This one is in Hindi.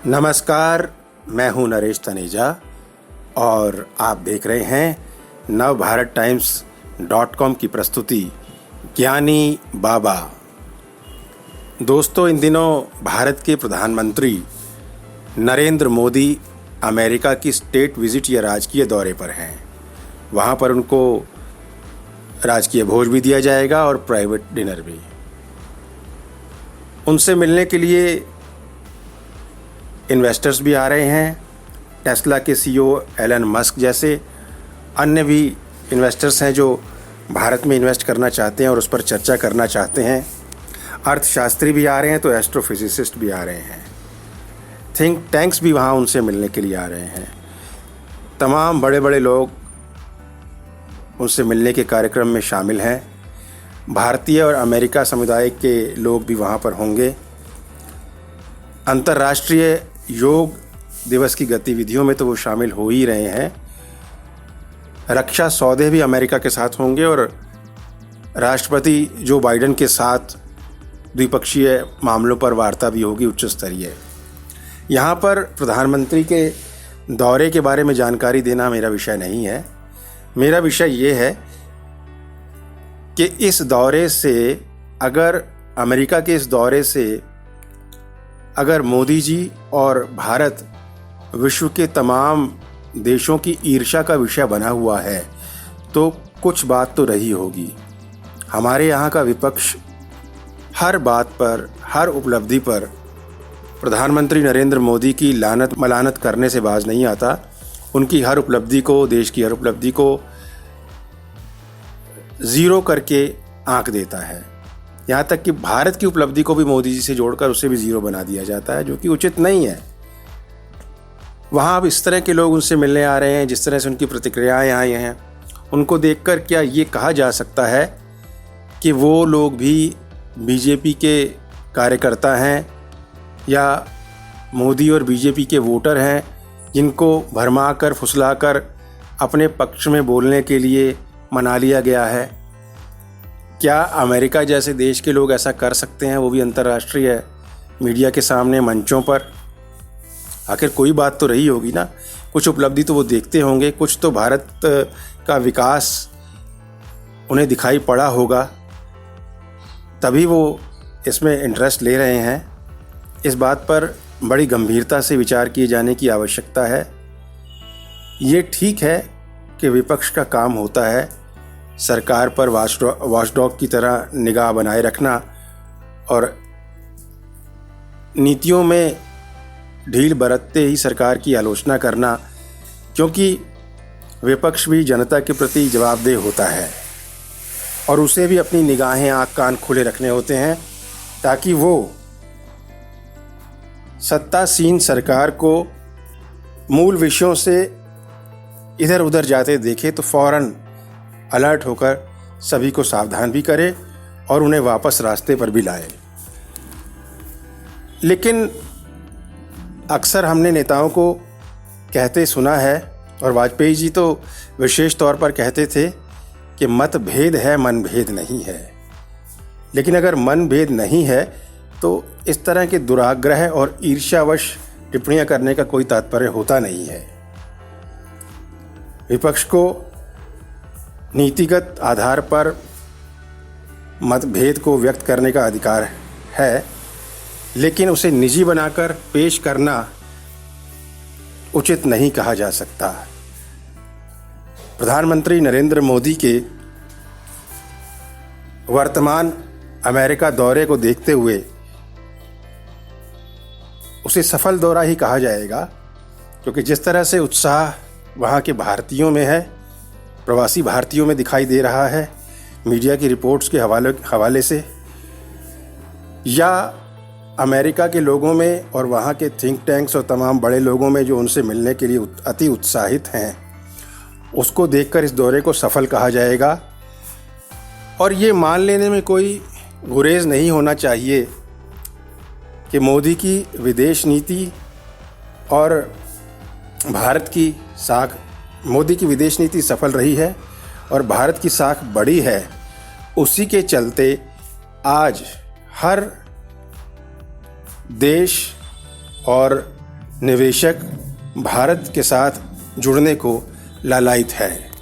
नमस्कार, मैं हूं नरेश तनेजा और आप देख रहे हैं नवभारत टाइम्स.com की प्रस्तुति ज्ञानी बाबा। दोस्तों, इन दिनों भारत के प्रधानमंत्री नरेंद्र मोदी अमेरिका की स्टेट विजिट या राजकीय दौरे पर हैं। वहां पर उनको राजकीय भोज भी दिया जाएगा और प्राइवेट डिनर भी। उनसे मिलने के लिए इन्वेस्टर्स भी आ रहे हैं। टेस्ला के सीईओ एलन मस्क जैसे अन्य भी इन्वेस्टर्स हैं जो भारत में इन्वेस्ट करना चाहते हैं और उस पर चर्चा करना चाहते हैं। अर्थशास्त्री भी आ रहे हैं तो एस्ट्रोफिजिसिस्ट भी आ रहे हैं। थिंक टैंक्स भी वहाँ उनसे मिलने के लिए आ रहे हैं। तमाम बड़े बड़े लोग उनसे मिलने के कार्यक्रम में शामिल हैं। भारतीय और अमेरिका समुदाय के लोग भी वहाँ पर होंगे। अंतर्राष्ट्रीय योग दिवस की गतिविधियों में तो वो शामिल हो ही रहे हैं। रक्षा सौदे भी अमेरिका के साथ होंगे और राष्ट्रपति जो बाइडेन के साथ द्विपक्षीय मामलों पर वार्ता भी होगी उच्च स्तरीय। यहाँ पर प्रधानमंत्री के दौरे के बारे में जानकारी देना मेरा विषय नहीं है। मेरा विषय ये है कि इस दौरे से अमेरिका के इस दौरे से अगर मोदी जी और भारत विश्व के तमाम देशों की ईर्ष्या का विषय बना हुआ है तो कुछ बात तो रही होगी। हमारे यहाँ का विपक्ष हर बात पर, हर उपलब्धि पर प्रधानमंत्री नरेंद्र मोदी की लानत मलानत करने से बाज नहीं आता। उनकी हर उपलब्धि को, देश की हर उपलब्धि को ज़ीरो करके आंक देता है। यहाँ तक कि भारत की उपलब्धि को भी मोदी जी से जोड़कर उसे भी ज़ीरो बना दिया जाता है, जो कि उचित नहीं है। वहाँ अब इस तरह के लोग उनसे मिलने आ रहे हैं, जिस तरह से उनकी प्रतिक्रियाएँ आई हैं, उनको देखकर क्या ये कहा जा सकता है कि वो लोग भी बीजेपी के कार्यकर्ता हैं या मोदी और बीजेपी के वोटर हैं जिनको भरमा कर फुसला कर अपने पक्ष में बोलने के लिए मना लिया गया है? क्या अमेरिका जैसे देश के लोग ऐसा कर सकते हैं, वो भी अंतर्राष्ट्रीय मीडिया के सामने, मंचों पर? आखिर कोई बात तो रही होगी ना, कुछ उपलब्धि तो वो देखते होंगे, कुछ तो भारत का विकास उन्हें दिखाई पड़ा होगा, तभी वो इसमें इंटरेस्ट ले रहे हैं। इस बात पर बड़ी गंभीरता से विचार किए जाने की आवश्यकता है। ये ठीक है कि विपक्ष का काम होता है सरकार पर वॉचडॉग की तरह निगाह बनाए रखना और नीतियों में ढील बरतते ही सरकार की आलोचना करना, क्योंकि विपक्ष भी जनता के प्रति जवाबदेह होता है और उसे भी अपनी निगाहें, आँख कान खुले रखने होते हैं ताकि वो सत्तासीन सरकार को मूल विषयों से इधर उधर जाते देखे तो फौरन अलर्ट होकर सभी को सावधान भी करे और उन्हें वापस रास्ते पर भी लाए। लेकिन अक्सर हमने नेताओं को कहते सुना है, और वाजपेयी जी तो विशेष तौर पर कहते थे कि मतभेद है, मनभेद नहीं है। लेकिन अगर मनभेद नहीं है तो इस तरह के दुराग्रह और ईर्ष्यावश टिप्पणियां करने का कोई तात्पर्य होता नहीं है। विपक्ष को नीतिगत आधार पर मतभेद को व्यक्त करने का अधिकार है, लेकिन उसे निजी बनाकर पेश करना उचित नहीं कहा जा सकता। प्रधानमंत्री नरेंद्र मोदी के वर्तमान अमेरिका दौरे को देखते हुए उसे सफल दौरा ही कहा जाएगा, क्योंकि जिस तरह से उत्साह वहाँ के भारतीयों में है, प्रवासी भारतीयों में दिखाई दे रहा है, मीडिया की रिपोर्ट्स के हवाले से, या अमेरिका के लोगों में और वहाँ के थिंक टैंक्स और तमाम बड़े लोगों में जो उनसे मिलने के लिए अति उत्साहित हैं, उसको देखकर इस दौरे को सफल कहा जाएगा। और ये मान लेने में कोई गुरेज नहीं होना चाहिए कि मोदी की विदेश नीति और भारत की साख, मोदी की विदेश नीति सफल रही है और भारत की साख बड़ी है। उसी के चलते आज हर देश और निवेशक भारत के साथ जुड़ने को लालायित है।